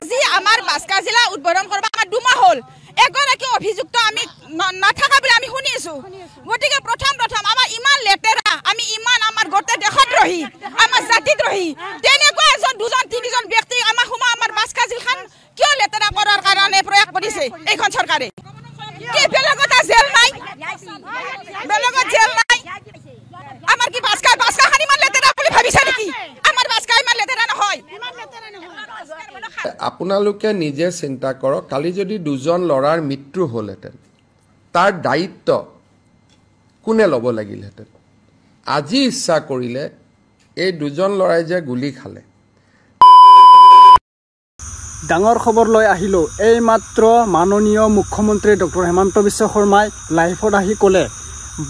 আজি আমাৰ বাস্কা জিলা উদ্বোধন কৰিব আমাৰ 2 মাহ হল এগৰাকী অভিযুক্ত আমি নাথাকা বুলি আমি শুনি আছো গতিকে প্ৰথম আমাৰ ইমান লেটেৰা আমি ইমান আমাৰ গোটে দেশত ৰহি আমাৰ জাতিত ৰহি তেনেকুৱা এজন দুজন তিনিজন ব্যক্তি আমাৰ বাস্কা জিলাখন কিয় লেটেৰা কৰাৰ কাৰণে প্ৰয়াস কৰিছে এইখন চৰকাৰে কি বেলেগত জেল নাই বেলেগত জেল নাই আমাৰ কি বাস্কা খানি মান লেটেৰা বুলি ভাবিছে নেকি আমাৰ বাস্কা ইমান লেটেৰা নহয় আপোনালোকে নিজে চিন্তা কৰক কালি যদি দুজন লৰাৰ মৃত্যু হলহেঁতেন তাৰ দায়িত্ব কোনে ল'ব লাগিলহেঁতেন আজি ইচ্ছা কৰিলে এই দুজন লৰাই যে গুলি খালে ডাঙৰ খবৰ লৈ আহিলো এই মাত্ৰ মাননীয় মুখ্যমন্ত্ৰী ডক্টৰ হেমন্ত বিশ্ব শৰ্মাই লাইভত আহি ক'লে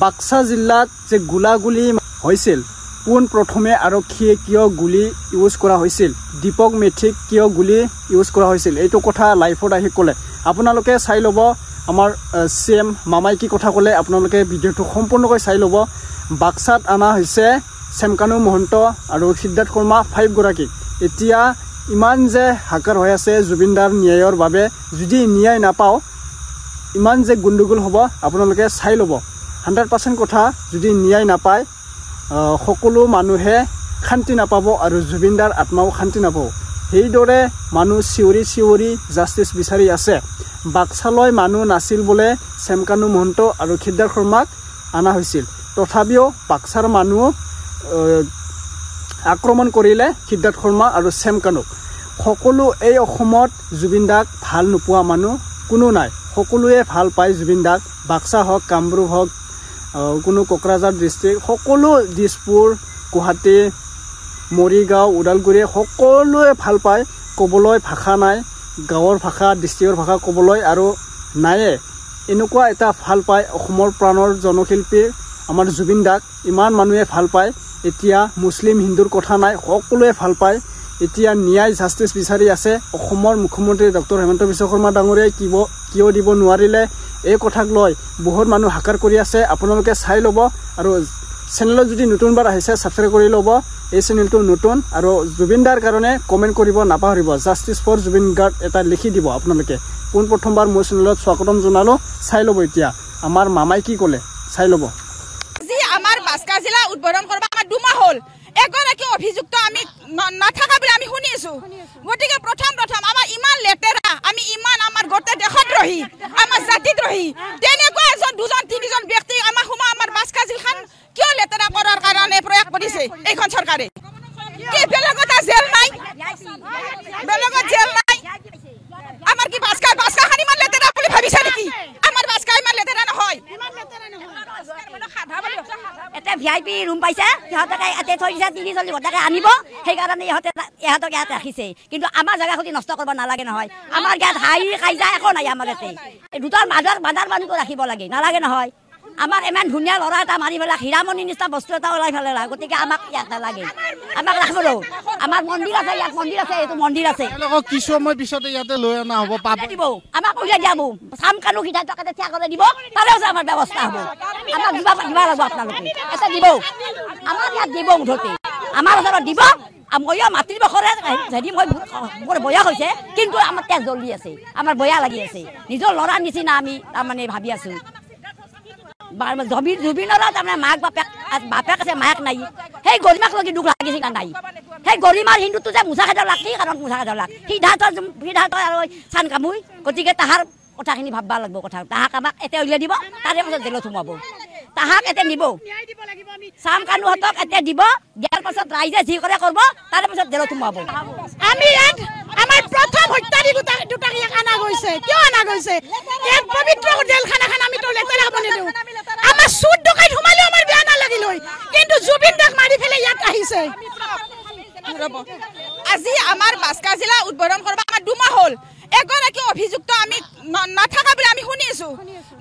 বাক্সা জিলাত যে গুলাগুলি হৈছিল কোন প্ৰথমে আৰক্ষীয়ে কিয় গুলি ইউজ কৰা হৈছিল দীপক মেথিক কিয় গুলি ইউজ কৰা হৈছিল এইটো কথা লাইভত আহি ক'লে আপোনালোকে চাই ল'ব আমাৰ সিএম মামাই কি কথা ক'লে আপোনালোকে ভিডিঅ'টো সম্পূৰ্ণকৈ চাই ল'ব বাক্সাত আনা হৈছে শ্যামকানু মহন্ত আৰু সিদ্ধাৰ্থ শৰ্মা 5 গৰাকী এতিয়া ইমান যে হাকাৰ হৈ আছে জুবিনদাৰ ন্যায়ৰ বাবে যদি ন্যায় নাপাও ইমান যে গুণ্ডগোল হ'ব আপোনালোকে চাই ল'ব 100% কথা যদি ন্যায় নাপায় সকলো মানুহে শান্তি নাপাব আৰু জুবিনদাৰ আত্মাও শান্তি নাপাব সেইদৰে মানুহ চিঞৰি জাষ্টিছ বিচাৰি আছে বাক্সালৈ মানুহ নাছিল বোলে শ্যামকানু মহন্ত আৰু সিদ্ধাৰ্থ শৰ্মাক আনা হৈছিল তথাপিও বাক্সাৰ মানুহ আক্ৰমণ কৰিলে সিদ্ধাৰ্থ শৰ্মা আৰু শ্যামকানুক সকলো এই অসমত জুবিনদাক ভাল নোপোৱা মানুহ কোনো নাই সকলোৱে ভাল পায় জুবিনদাক বাক্সা হওক কামৰূপ হওক কোনো কোকৰাঝাৰ ডিষ্ট্ৰিক্ট সকলো দিছপুৰ গুৱাহাটী মৰিগাঁও ওদালগুৰি সকলোৱে ভাল পায় ক'বলৈ ভাষা নাই গাঁৱৰ ভাষা ডিষ্ট্ৰিক্টৰ ভাষা ক'বলৈ আৰু নায়ে এনেকুৱা এটা ভাল পায় অসমৰ প্ৰাণৰ জনশিল্পী আমাৰ জুবিনদাক ইমান মানুহে ভাল পায় এতিয়া মুছলিম হিন্দুৰ কথা নাই সকলোৱে ভাল পায় এতিয়া ন্যায় জাষ্টিছ বিচাৰি আছে অসমৰ মুখ্যমন্ত্ৰী ডক্টৰ হেমন্ত বিশ্ব শৰ্মা ডাঙৰীয়াই কিয় দিব নোৱাৰিলে এই কথাক লৈ বহুত মানুহ হাকাৰ কৰি আছে আপোনালোকে চাই ল'ব আৰু চেনেলত যদি নতুনবাৰ আহিছে সাবস্ক্ৰাইব কৰি ল'ব এই চেনেলটো নতুন আৰু জুবিনদাৰ কাৰণে কমেণ্ট কৰিব নাপাহৰিব জাষ্টিছ ফৰ জুবিন গাৰ্ড এটা লিখি দিব আপোনালোকে কোন প্ৰথমবাৰ মোৰ চেনেলত স্বাগতম জনালো চাই ল'ব এতিয়া আমাৰ মামাই কি ক'লে চাই ল'ব আজি আমাৰ বাস্কা জিলা উদ্বোধন কৰিব আমাৰ 2 মাহ হল এগৰাকী অভিযুক্ত আমি নাথাকা বুলি আমি শুনি আছো গতিকে প্ৰথম আমাৰ ইমান লেটেৰা আমি ইমান আমাৰ গোটে দেশত ৰহি আমাৰ জাতিত ৰহি তেনেকুৱা এজন দুজন তিনিজন ব্যক্তি আমাৰ বাস্কা জিলাখন কিয় লেটেৰা কৰাৰ কাৰণে প্ৰয়াস কৰিছে এইখন চৰকাৰে কি বেলেগত জেল নাই বেলেগত জেল নাই আমাৰ কি বাস্কা খানি মান লেটেৰা বুলি ভাবিছে নেকি আমাৰ বাস্কা ইমান লেটেৰা নহয় এটা ভিআইপি ৰুম পাইছে সিহঁতকে এতে থৈ দিছে 30-40 ঘণ্টাকে আনিব সেইকাৰণে ইহঁতক ইয়াত ৰাখিছে কিন্তু আমাৰ জেগাখিনি নষ্ট কৰিব নালাগে নহয় আমাৰ ইয়াত হাই কাইজা একো নাই আমাৰ ইয়াতে দুটাৰ মাজৰ বান্ধাৰ মানুহকো ৰাখিব লাগে নালাগে নহয় আমাৰ ইমান ধুনীয়া ল'ৰা এটা মাৰি পেলাই হীৰামণি নিচিনা বস্তু এটা ওলাই পেলাই গতিকে আমাক ইয়াত নালাগে আমাক ৰাখিব আমাৰ মন্দিৰ আছে ইয়াত মন্দিৰ আছে এইটো মন্দিৰ আছে কিছু সময় পিছতে ইয়াতে লৈ অনা হ'ব পাব দিব আমাক উলিয়াই দিয়াব শ্যামকানু সিদ্ধাৰ্থকে থিয়া কৰি দিব তাৰে আমাৰ ব্যৱস্থা হ'ব আমাক দিব লাগিব আপোনালোকে এটা দিব আমাৰ ইয়াত দিব মুঠতে আমাৰ ওচৰত দিব ময়ো মাটিৰ বখৰে যদি মোৰ বয়া হৈছে কিন্তু আমাৰ তেজ জ্বলি আছে আমাৰ বয়া লাগি আছে নিজৰ ল'ৰা নিচিনা আমি তাৰমানে ভাবি আছো জুবিনৰ তাৰমানে মাক বাপেক আছে মাক নাই সেই গৰিমাক লাগি দুখ লাগিছে নাই সেই গৰিমাৰ হিন্দুটো যে মুঠা খেদা লাগ কি কাৰণ মুঠা খেদা লাগ সিদ্ধাৰ্থ আৰু চান কামুই গতিকে তাহাৰ কথাখিনি ভাববা লাগিব কথা তাহাক আমাক এতিয়া উলিয়াই দিব তাৰে পাছত জেলত সোমাব তাহাক এতিয়া নিব শ্যামকানুহঁতক এতিয়া দিব দিয়াৰ পাছত ৰাইজে যি কৰে কৰিব তাৰে পাছত জেলত সোমাব আমি আমাৰ প্ৰথম হত্যাৰী দুটাকে আনা গৈছে কিয় আনা গৈছে এক পবিত্ৰ জেলখানাখন আমি তো লেতেৰা হ'ব নিদিওঁ আমাৰ সুদ ডকাইত সোমালে আমাৰ বেয়া নালাগিল কিন্তু জুবিনদাক মাৰি ফেলে ইয়াত আহিছে আজি আমাৰ বাস্কা জিলা উদ্বোধন কৰিব আমাৰ 2 মাহ হল এগৰাকী অভিযুক্ত আমি নাথাকা বুলি আমি শুনি আছো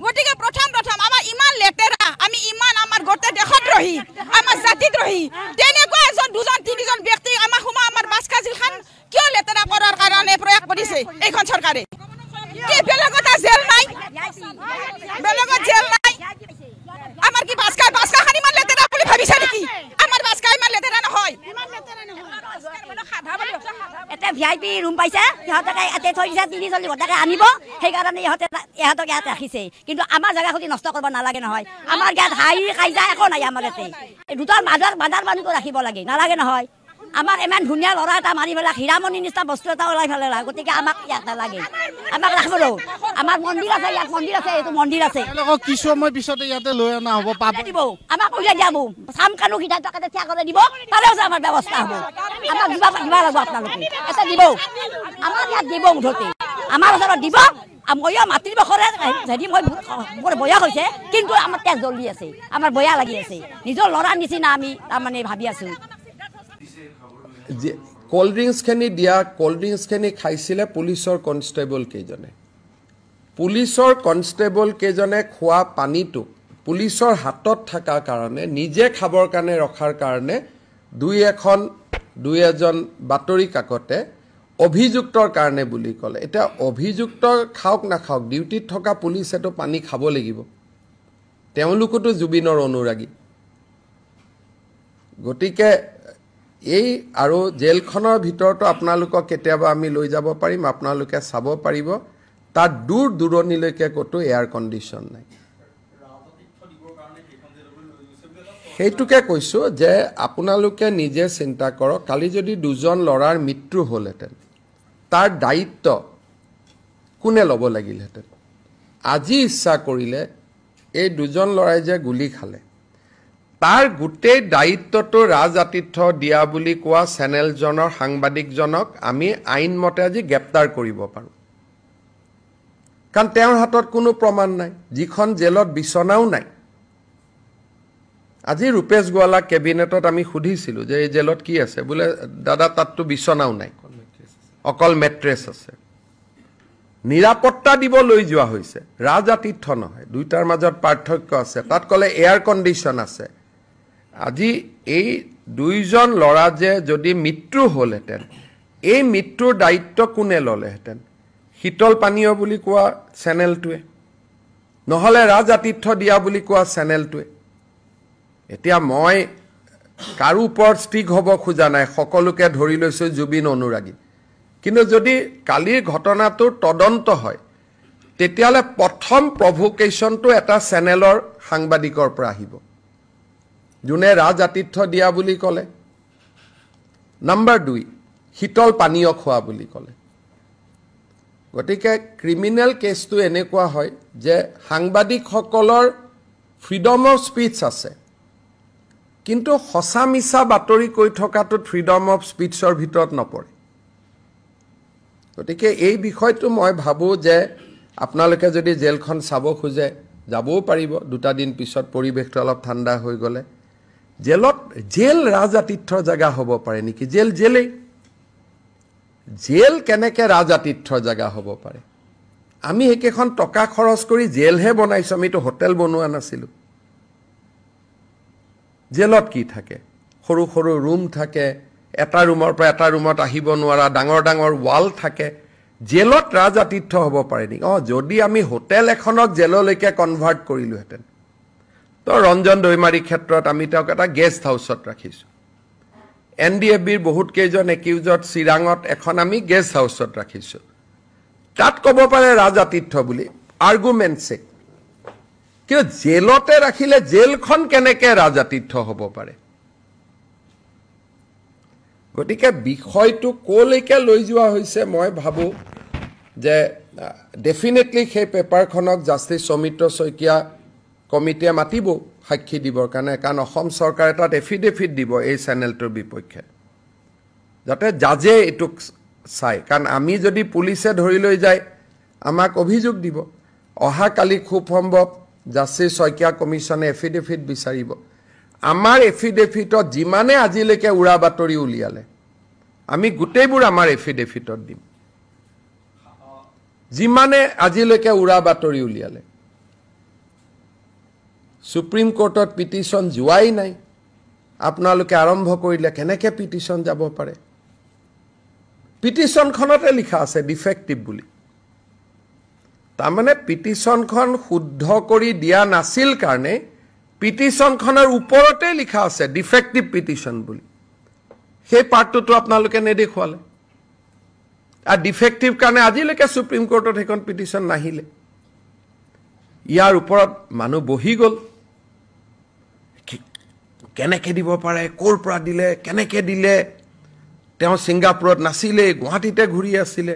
গতিকে প্ৰথম আমাৰ ইমান লেটেৰা আমি ইমান আমাৰ গোটে দেশত ৰহি আমাৰ জাতিত ৰহি তেনেকুৱা এজন দুজন তিনিজন ব্যক্তি আমাৰ বাস্কা জিলাখন কিয় লেটেৰা কৰাৰ কাৰণে প্ৰয়াস কৰিছে এইখন চৰকাৰে কি বেলেগত জেল নাই বেলেগত জেল নাই আমাৰ কি বাস্কা খানি মান লেটেৰা বুলি ভাবিছে নেকি আমাৰ বাস্কা ইমান লেটেৰা নহয় ইহঁতে VIP ৰুম পাইছে ইহঁতকে ইয়াতে থৈ দিছে 30-40 ঘণ্টাকে আনিব সেইকাৰণে ইহঁতক ইয়াত ৰাখিছে কিন্তু আমাৰ জাগা খুটি নষ্ট কৰিব নালাগে নহয় আমাৰ ইয়াত হাই কাইজা একো নাই আমাৰ ইয়াতে দুটাৰ বাজাৰ মানুহটো ৰাখিব লাগে নালাগে নহয় আমাৰ ইমান ধুনীয়া ল'ৰা এটা মাৰি পেলাই হীৰামণি নিচিনা বস্তু এটা ওলাই পেলাই গতিকে আমাক ইয়াত নালাগে আমাক ৰাখিব আমাৰ মন্দিৰ আছে ইয়াত মন্দিৰ আছে এইটো মন্দিৰ আছে কিছু সময় পিছতে ইয়াতে লৈ অনা হ'ব পাব দিব আমাক উলিয়াই দিয়াব চাম কানো কিটা টকাতে থিয়া কৰি দিব তাৰেও আমাৰ ব্যৱস্থা হ'ব আমাক দিব লাগিব আপোনালোকে এটা দিব আমাৰ ইয়াত দিব মুঠতে আমাৰ ওচৰত দিব মইও মাতি দিব খৰে যদি মোৰ বয়া হৈছে কিন্তু আমাৰ তেজ জ্বলি আছে আমাৰ বয়া লাগি আছে নিজৰ ল'ৰাৰ নিচিনা আমি তাৰমানে ভাবি আছো কোল্ড ড্ৰিংকছখিনি দিয়া কোল্ড ড্ৰিংকছখিনি খাইছিলে পুলিচৰ কনষ্টেবল কেইজনে পুলিচৰ কনষ্টেবল কেইজনে খোৱা পানীটো পুলিচৰ হাতত থকা কাৰণে নিজে খাবৰ কাৰণে ৰখাৰ কাৰণে দুই এজন বাতৰি কাকতে অভিযুক্তৰ কাৰণে বুলি ক'লে এটা অভিযুক্ত খাওক নাখাওক ডিউটিত থকা পুলিচেতো পানী খাব লাগিব তেওঁলোকতো জুবিনৰ অনুৰাগী গতিকে এই আৰু জেলখনৰ ভিতৰতো আপোনালোকক কেতিয়াবা আমি লৈ যাব পাৰিম আপোনালোকে চাব পাৰিব তাত দূৰ দূৰণিলৈকে ক'তো এয়াৰ কণ্ডিশ্যন নাই সেইটোকে কৈছোঁ যে আপোনালোকে নিজে চিন্তা কৰক কালি যদি দুজন ল'ৰাৰ মৃত্যু হ'লহেঁতেন তাৰ দায়িত্ব কোনে ল'ব লাগিলহেঁতেন আজি ইচ্ছা কৰিলে এই দুজন ল'ৰাই যে গুলি খালে তাৰ গোটেই দায়িত্বটো ৰাজআতিথ্য দিয়া বুলি কোৱা চেনেলজনৰ সাংবাদিকজনক আমি আইনমতে আজি গ্ৰেপ্তাৰ কৰিব পাৰোঁ কাৰণ তেওঁৰ হাতত কোনো প্ৰমাণ নাই যিখন জেলত বিচনাও নাই আজি ৰূপেশ গোৱালা কেবিনেটত আমি সুধিছিলোঁ যে এই জেলত কি আছে বোলে দাদা তাততো বিচনাও নাই অকল মেট্ৰেছ আছে নিৰাপত্তা দিব লৈ যোৱা হৈছে ৰাজআতিথ্য নহয় দুইটাৰ মাজত পাৰ্থক্য আছে তাত ক'লে এয়াৰ কণ্ডিশ্যন আছে আজি এই দুইজন ল'ৰা যে যদি মৃত্যু হ'লহেঁতেন এই মৃত্যুৰ দায়িত্ব কোনে ল'লেহেঁতেন শীতল পানীয় বুলি কোৱা চেনেলটোৱে নহ'লে ৰাজআতিথ্য দিয়া বুলি কোৱা চেনেলটোৱে এতিয়া মই কাৰো ওপৰত ষ্টিক হ'ব খোজা নাই সকলোকে ধৰি লৈছোঁ জুবিন অনুৰাগী কিন্তু যদি কালিৰ ঘটনাটোৰ তদন্ত হয় তেতিয়াহ'লে প্ৰথম প্ৰভোকেশ্যনটো এটা চেনেলৰ সাংবাদিকৰ পৰা আহিব যোনে ৰাজআতিথ্য দিয়া বুলি ক'লে নম্বৰ 2 শীতল পানীয় খোৱা বুলি ক'লে গতিকে ক্ৰিমিনেল কেছটো এনেকুৱা হয় যে সাংবাদিকসকলৰ ফ্ৰীডম অফ স্পীচ আছে কিন্তু সঁচা মিছা বাতৰি কৈ থকাটো ফ্ৰীডম অফ স্পীচৰ ভিতৰত নপৰে গতিকে এই বিষয়টো মই ভাবোঁ যে আপোনালোকে যদি জেলখন চাব খোজে যাবও পাৰিব দুটা দিন পিছত পৰিৱেশটো অলপ ঠাণ্ডা হৈ গ'লে জেলত জেল ৰাজআতিথ্যৰ জেগা হ'ব পাৰে নেকি জেলেই জেল কেনেকৈ ৰাজআতিথ্যৰ জেগা হ'ব পাৰে আমি একেখন টকা খৰচ কৰি জেলহে বনাইছোঁ আমিতো হোটেল বনোৱা নাছিলোঁ জেলত কি থাকে সৰু সৰু ৰুম থাকে এটা ৰুমৰ পৰা এটা ৰুমত আহিব নোৱাৰা ডাঙৰ ডাঙৰ ৱাল থাকে জেলত ৰাজআতিথ্য হ'ব পাৰে নেকি যদি আমি হোটেল এখনক জেললৈকে কনভাৰ্ট কৰিলোহেঁতেন তো ৰঞ্জন দৈমাৰী ক্ষেত্ৰত আমি তেওঁক এটা গেষ্ট হাউচত ৰাখিছোঁ NDFBৰ বহুত কেইজন একিউজত চিৰাঙত এখন আমি গেষ্ট হাউচত ৰাখিছোঁ তাত ক'ব পাৰে ৰাজআতিথ্য বুলি আৰ্গুমেণ্টছে কিন্তু জেলতে ৰাখিলে জেলখন কেনেকৈ ৰাজআতিথ্য হ'ব পাৰে গতিকে বিষয়টো ক'লৈকে লৈ যোৱা হৈছে মই ভাবোঁ যে ডেফিনেটলি সেই পেপাৰখনক জাষ্টিছ সৌমিত্ৰ শইকীয়া কমিটিয়ে মাতিব সাক্ষী দিবৰ কাৰণে কাৰণ অসম চৰকাৰে তাত এফিডেভিট দিব এই চেনেলটোৰ বিপক্ষে যাতে জাজে এইটোক চায় কাৰণ আমি যদি পুলিচে ধৰি লৈ যায় আমাক অভিযোগ দিব অহাকালি খুব সম্ভৱ জাষ্টিছ শইকীয়া কমিশ্যনে এফিডেভিট বিচাৰিব আমাৰ এফিডেভিটত যিমানে আজিলৈকে উৰা বাতৰি উলিয়ালে আমি গোটেইবোৰ আমাৰ এফিডেভিটত দিম যিমানে আজিলৈকে উৰা বাতৰি উলিয়ালে সুপ্ৰিম কোৰ্টত পিটিশ্যন যোৱাই নাই আপোনালোকে আৰম্ভ কৰিলে কেনেকৈ পিটিশ্যন যাব পাৰে পিটিশ্যনখনতে লিখা আছে ডিফেক্টিভ বুলি তাৰমানে পিটিশ্যনখন শুদ্ধ কৰি দিয়া নাছিল কাৰণে পিটিশ্যনখনৰ ওপৰতে লিখা আছে ডিফেক্টিভ পিটিশ্যন বুলি সেই পাৰ্টটোতো আপোনালোকে নেদেখুৱালে আৰু ডিফেক্টিভ কাৰণে আজিলৈকে সুপ্ৰিম কোৰ্টত সেইখন পিটিশ্যন নাহিলে ইয়াৰ ওপৰত মানুহ বহি গ'ল কেনেকৈ দিব পাৰে ক'ৰ পৰা দিলে কেনেকৈ দিলে তেওঁ ছিংগাপুৰত নাছিলে গুৱাহাটীতে ঘূৰি আছিলে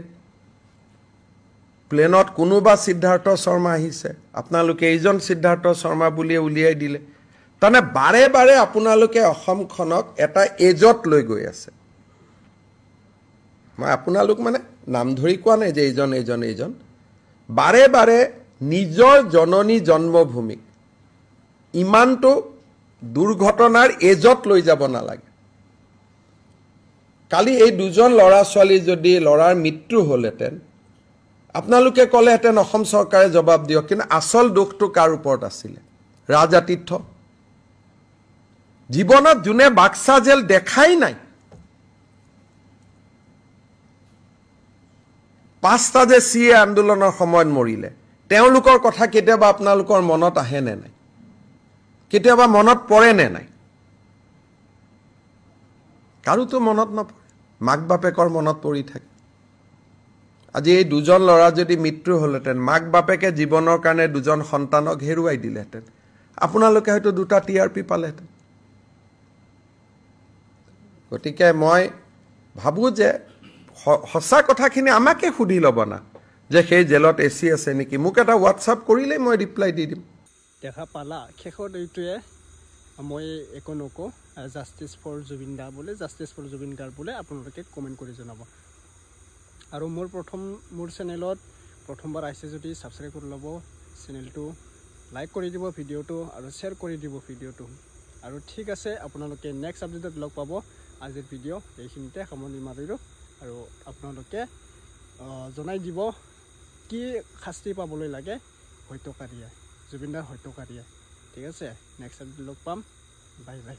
প্লেনত কোনোবা সিদ্ধাৰ্থ শৰ্মা আহিছে আপোনালোকে এইজন সিদ্ধাৰ্থ শৰ্মা বুলিয়ে উলিয়াই দিলে তাৰমানে বাৰে বাৰে আপোনালোকে অসমখনক এটা এজত লৈ গৈ আছে মই আপোনালোক মানে নাম ধৰি কোৱা নাই যে এইজন বাৰে বাৰে নিজৰ জননী জন্মভূমিক ইমানটো দুৰ্ঘটনাৰ এজত লৈ যাব নালাগে কালি এই দুজন ল'ৰা ছোৱালী যদি ল'ৰাৰ মৃত্যু হ'লহেঁতেন আপোনালোকে ক'লেহেঁতেন অসম চৰকাৰে জবাব দিয়ক কিন্তু আচল দুখটো কাৰ ওপৰত আছিলে ৰাজাতীৰ্থ জীৱনত যোনে বাক্সা জেল দেখাই নাই 5টা যে সিএ আন্দোলনৰ সময়ত মৰিলে তেওঁলোকৰ কথা কেতিয়াবা আপোনালোকৰ মনত আহে নে নাই কেতিয়াবা মনত পৰে নে নাই কাৰোতো মনত নপৰে মাক বাপেকৰ মনত পৰি থাকে আজি এই দুজন ল'ৰা যদি মৃত্যু হ'লহেঁতেন মাক বাপেকে জীৱনৰ কাৰণে দুজন সন্তানক হেৰুৱাই দিলেহেঁতেন আপোনালোকে হয়তো 2টা টিআৰপি পালেহেঁতেন গতিকে মই ভাবোঁ যে সঁচা কথাখিনি আমাকে সুধি ল'ব না যে সেই জেলত এচি আছে নেকি মোক এটা হোৱাটছআপ কৰিলেই মই ৰিপ্লাই দি দিম দেখা পালা শেষত এইটোৱে মই একো নকওঁ জাষ্টিছ ফৰ জুবিন দা বোলে জাষ্টিছ ফৰ জুবিন গাৰ্গ বোলে আপোনালোকে কমেণ্ট কৰি জনাব আৰু মোৰ চেনেলত প্ৰথমবাৰ আহিছে যদি ছাবস্ক্ৰাইব কৰি ল'ব চেনেলটো লাইক কৰি দিব ভিডিঅ'টো আৰু শ্বেয়াৰ কৰি দিব ভিডিঅ'টো আৰু ঠিক আছে আপোনালোকে নেক্সট আপডেটত লগ পাব আজিৰ ভিডিঅ' এইখিনিতে সামৰণি মাৰিলোঁ আৰু আপোনালোকে জনাই দিব কি শাস্তি পাবলৈ লাগে হত্যকাৰীয়ে জুবিনদাৰ হত্যকাৰীয়ে ঠিক আছে নেক্সট আপডেট লগ পাম বাই বাই